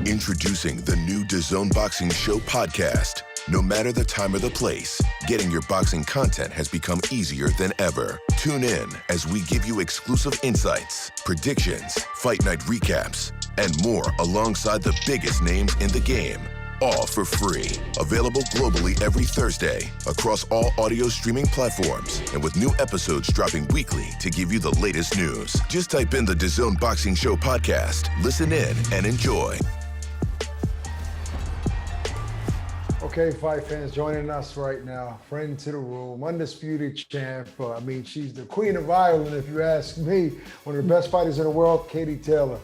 Introducing the new DAZN Boxing Show podcast. No matter the time or the place, getting your boxing content has become easier than ever. Tune in as we give you exclusive insights, predictions, fight night recaps, and more alongside the biggest names in the game. All for free. Available globally every Thursday across all audio streaming platforms and with new episodes dropping weekly to give you the latest news. Just type in the DAZN Boxing Show podcast, listen in, and enjoy. Okay, fight fans joining us right now. Friend to the room, undisputed champ. She's the queen of Ireland, if you ask me. One of the best fighters in the world, Katie Taylor.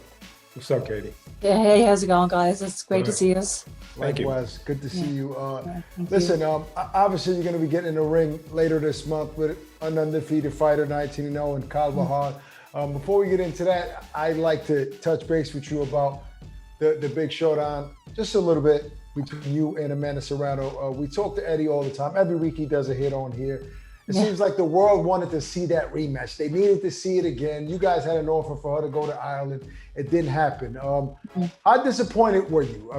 What's up, Katie? Yeah, hey, how's it going, guys? It's great to see us. Likewise, good to see you. Listen, obviously you're going to be getting in the ring later this month with an undefeated fighter, 19-0, and Carvajal. Before we get into that, I'd like to touch base with you about the big showdown, just a little bit between you and Amanda Serrano. We talk to Eddie all the time. Every week he does a hit on here. It seems like the world wanted to see that rematch. They needed to see it again. You guys had an offer for her to go to Ireland. It didn't happen. How disappointed were you?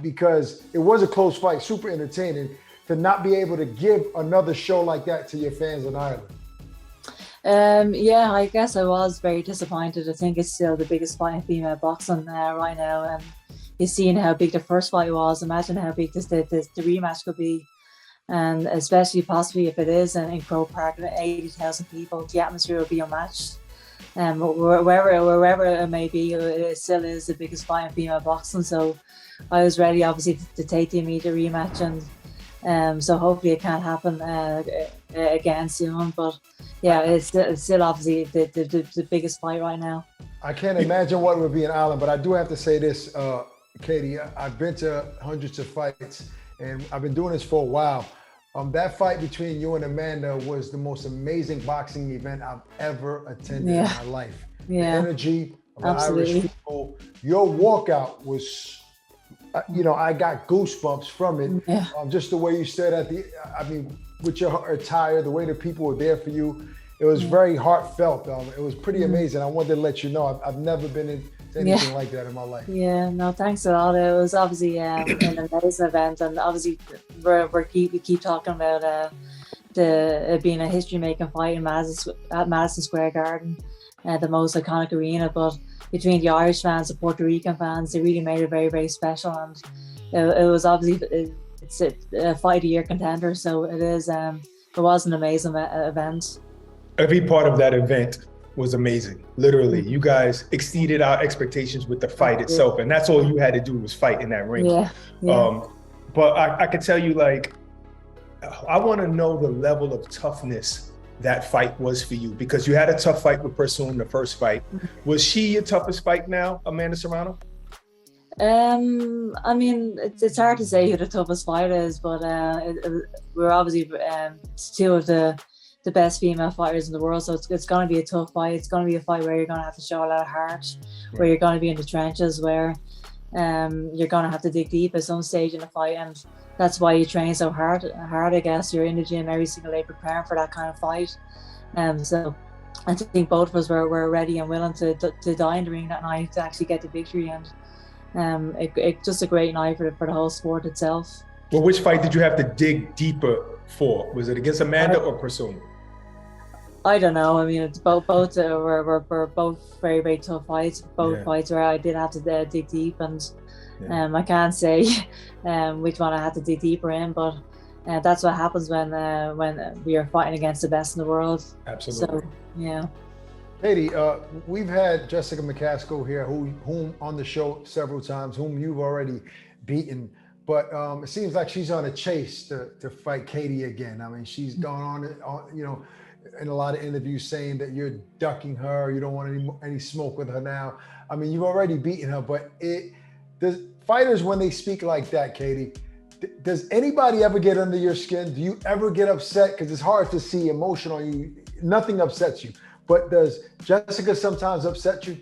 Because it was a close fight, super entertaining, to not be able to give another show like that to your fans in Ireland. Yeah, I guess I was very disappointed. I think it's still the biggest fight in female boxing right now. And you've seen how big the first fight was. Imagine how big the rematch could be. And especially possibly if it is in Croke Park, 80,000 people, the atmosphere will be unmatched. Wherever it may be, it still is the biggest fight in female boxing. So I was ready, obviously, to take the immediate rematch, and so hopefully it can't happen again soon. But yeah, it's still obviously the biggest fight right now. I can't imagine what it would be in Ireland, but I do have to say this, Katie. I've been to hundreds of fights, and I've been doing this for a while. That fight between you and Amanda was the most amazing boxing event I've ever attended in my life. Yeah. The energy of Absolutely. Irish people. Your walkout was, I got goosebumps from it. Yeah. Just the way you stood with your attire, the way the people were there for you. It was very heartfelt. It was pretty amazing. I wanted to let you know I've never been in anything like that in my life. Yeah, no, thanks a lot. It was obviously an amazing event, and obviously we keep talking about it being a history-making fight at Madison Square Garden, the most iconic arena. But between the Irish fans, the Puerto Rican fans, they really made it very, very special. And it was obviously it's a fight of the year contender, so it is. It was an amazing event. Every part of that event was amazing. Literally, you guys exceeded our expectations with the fight itself, and that's all you had to do was fight in that ring. Yeah. But I can tell you, I want to know the level of toughness that fight was for you, because you had a tough fight with Pursuit in the first fight. Was she your toughest fight now, Amanda Serrano? It's hard to say who the toughest fight is, but we're obviously two of the best female fighters in the world, so it's going to be a tough fight. It's going to be a fight where you're going to have to show a lot of heart, where you're going to be in the trenches, where you're going to have to dig deep at some stage in the fight, and that's why you train so hard. I guess you're in the gym every single day preparing for that kind of fight. So I think both of us were ready and willing to die in the ring that night to actually get the victory, and it's just a great night for the whole sport itself. Well, which fight did you have to dig deeper for? Was it against Amanda or Pursuit? I don't know. It's both were both very, very tough fights. Both fights where I did have to dig deep, and I can't say which one I had to dig deeper in, but that's what happens when we are fighting against the best in the world. Absolutely. So yeah. Katie, we've had Jessica McCaskill here, whom on the show several times, whom you've already beaten. But it seems like she's on a chase to fight Katie again. She's gone on, in a lot of interviews saying that you're ducking her, you don't want any smoke with her now. You've already beaten her, but does fighters, when they speak like that, Katie, does anybody ever get under your skin? Do you ever get upset? Because it's hard to see emotion on you. Nothing upsets you. But does Jessica sometimes upset you?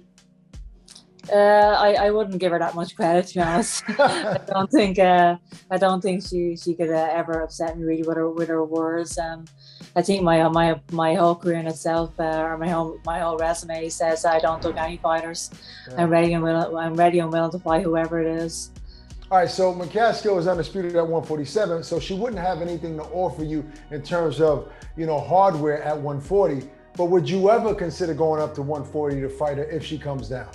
I wouldn't give her that much credit, to be honest. I don't think she could ever upset me really with her words. I think my whole career in itself, or my whole resume says I don't duck any fighters. Yeah. I'm ready and willing to fight whoever it is. All right, so McCaskill is undisputed at 147, so she wouldn't have anything to offer you in terms of, hardware at 140. But would you ever consider going up to 140 to fight her if she comes down?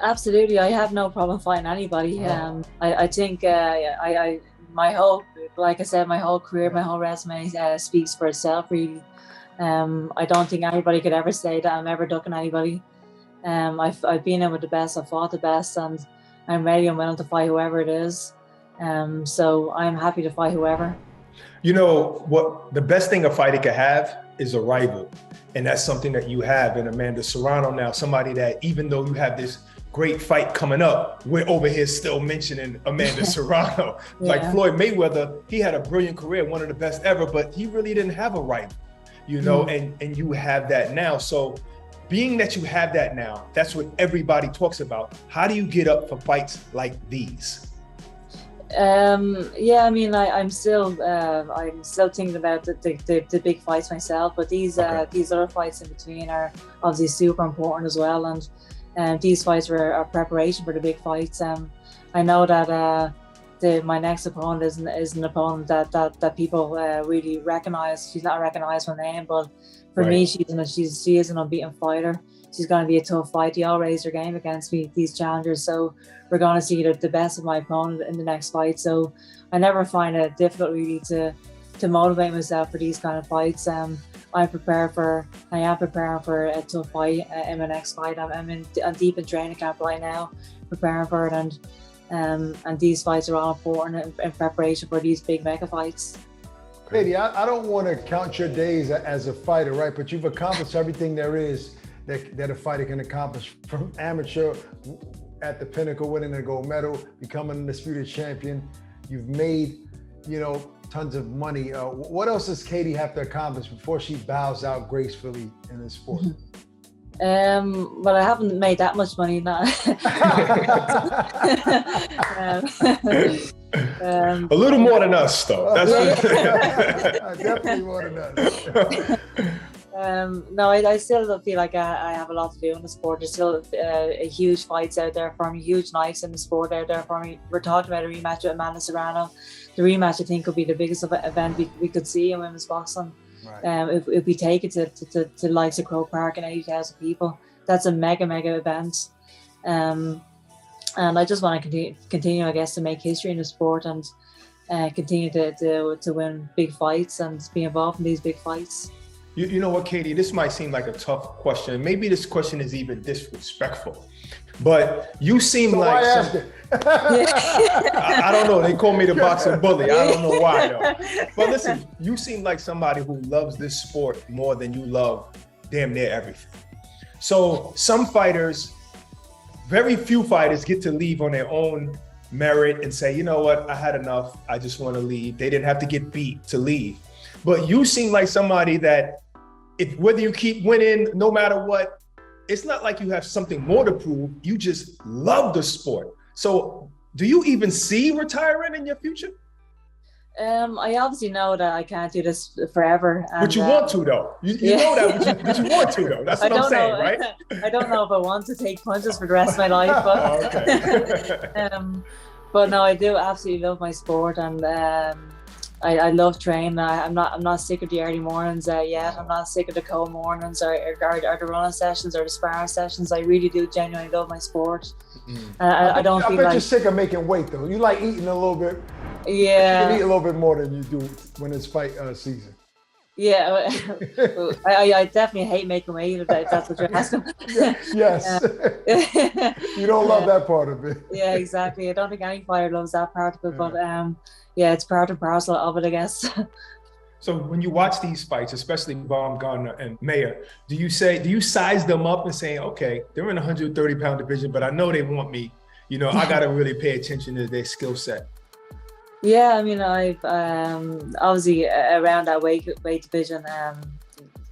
Absolutely, I have no problem fighting anybody. I think my whole career, my whole resume speaks for itself. Really, I don't think anybody could ever say that I'm ever ducking anybody. I've been in with the best, I've fought the best, and I'm ready and willing to fight whoever it is. So I'm happy to fight whoever. You know what? The best thing a fighter could have is a rival. And that's something that you have in Amanda Serrano now, somebody that even though you have this great fight coming up, we're over here still mentioning Amanda Serrano. Yeah. Like Floyd Mayweather, he had a brilliant career, one of the best ever, but he really didn't have a rival, and you have that now. So being that you have that now, that's what everybody talks about. How do you get up for fights like these? I'm still thinking about the big fights myself, but these other fights in between are obviously super important as well, and these fights are preparation for the big fights. I know that my next opponent is an opponent that people really recognize. She's not a recognizable name, but for me, she is an unbeaten fighter. She's going to be a tough fight. They all raise their game against me, these challengers. So we're going to see the best of my opponent in the next fight. So I never find it difficult really to motivate myself for these kind of fights. I am preparing for a tough fight in my next fight. I'm deep in training camp right now, preparing for it, and these fights are all important in preparation for these big mega fights. Katie, I don't want to count your days as a fighter, right? But you've accomplished everything there is that a fighter can accomplish, from amateur at the pinnacle, winning a gold medal, becoming an undisputed champion. You've made, tons of money. What else does Katie have to accomplish before she bows out gracefully in this sport? Mm-hmm. I haven't made that much money now. A little more than us, though. That's definitely more than us. No, I still feel like I have a lot to do in the sport. There's still a huge fights out there for me, huge nights in the sport out there for me. We're talking about a rematch with Amanda Serrano. The rematch, I think, will be the biggest event we could see in women's boxing. Right. If we take it to the likes of Croke Park and 80,000 people, that's a mega event. And I just want to continue, I guess, to make history in the sport and continue to win big fights and be involved in these big fights. You know what, Katie, this might seem like a tough question. Maybe this question is even disrespectful, but you seem like I don't know. They call me the boxing bully. I don't know why though. But listen, you seem like somebody who loves this sport more than you love damn near everything. So some fighters, very few fighters get to leave on their own merit and say, you know what, I had enough. I just want to leave. They didn't have to get beat to leave. But you seem like somebody that whether you keep winning, no matter what, it's not like you have something more to prove. You just love the sport. So do you even see retiring in your future? I obviously know that I can't do this forever. But you want to, though. You know that, but you want to, though. That's what I'm saying, right? I don't know if I want to take punches for the rest of my life, but okay. But no, I do absolutely love my sport, and I love training. I'm not sick of the early mornings yet. I'm not sick of the cold mornings or the running sessions or the sparring sessions. I really do genuinely love my sport. I don't feel like... I bet you're sick of making weight, though. You like eating a little bit. Yeah. You can eat a little bit more than you do when it's fight season. Yeah, I definitely hate making weight, if that's what you're asking. Yes. You don't love that part of it. Yeah, exactly. I don't think any fighter loves that part of it, but yeah, it's part and parcel of it, I guess. So when you watch these fights, especially Baumgartner and Mayer, do you size them up and say, okay, they're in the 130-pound division, but I know they want me. I got to really pay attention to their skill set. Yeah, I mean, I've obviously around that weight division,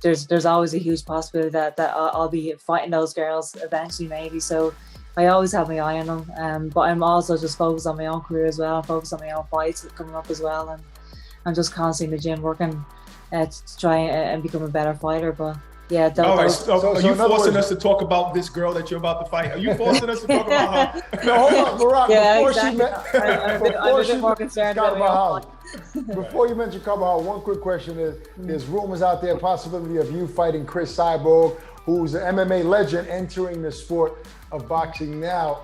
there's always a huge possibility that I'll be fighting those girls eventually, maybe. So I always have my eye on them. But I'm also just focused on my own career as well. I'm focused on my own fights coming up as well, and I'm just constantly in the gym working to try and become a better fighter. But yeah, all right. So are you forcing us to talk about this girl that you're about to fight? Are you forcing us to talk about her? No, hold on, Barack. Yeah, Before exactly. I'm a bit more concerned about my own fight. Before you mention Carvajal, one quick question is: there's rumors out there, possibility of you fighting Chris Cyborg, who's an MMA legend entering the sport of boxing now.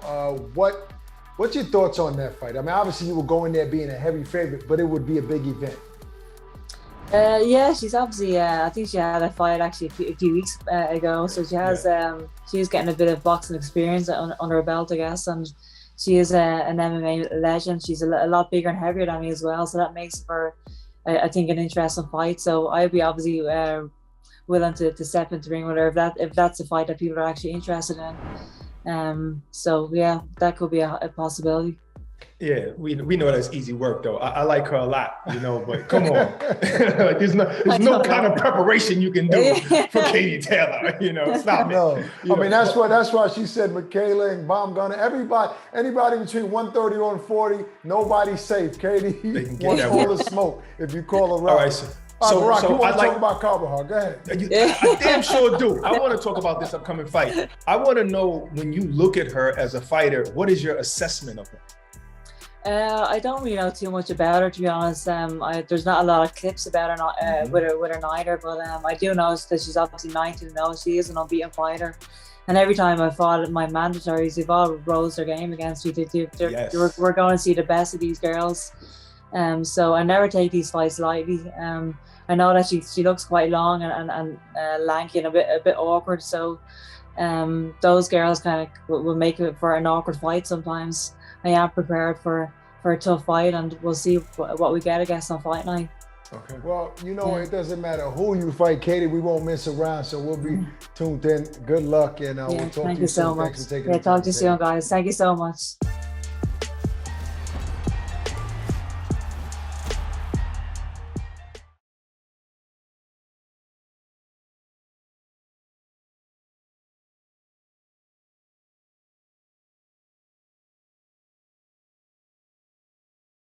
What's your thoughts on that fight? I mean, obviously you will go in there being a heavy favorite, but it would be a big event. Yeah, she's obviously. I think she had a fight actually a few weeks ago, so she has. She's getting a bit of boxing experience under her belt, I guess, and she is an MMA legend. She's a lot bigger and heavier than me as well, so that makes for, I think, an interesting fight. So I'd be obviously willing to step into the ring with her if that's a fight that people are actually interested in. So yeah, that could be a possibility. Yeah, we know that's easy work though. I like her a lot, but come on. Like there's no kind of preparation you can do for Katie Taylor, stop it. No, I mean that's why she said Michaela and Baumgartner, anybody between 130 and 140, nobody's safe. Katie wants all the smoke if you call her out. All right, so Barack, you want to talk about Carvajal? Go ahead. I damn sure do. I want to talk about this upcoming fight. I want to know, when you look at her as a fighter, what is your assessment of her? I don't really know too much about her, to be honest. There's not a lot of clips about her, with her neither, but I do know that she's obviously 19-0. She is an unbeaten fighter, and every time I fought my mandatories, they've all rose their game against you. We're going to see the best of these girls, so I never take these fights lightly. I know that she looks quite long and lanky and a bit awkward, so those girls kind of will make it for an awkward fight sometimes. I am prepared for a tough fight, and we'll see what we get, I guess, on fight night. Okay. Well, it doesn't matter who you fight, Katie. We won't miss around, so we'll be tuned in. Good luck, and we'll talk to you soon. Thanks for taking the time. Talk to you soon, guys. Thank you so much.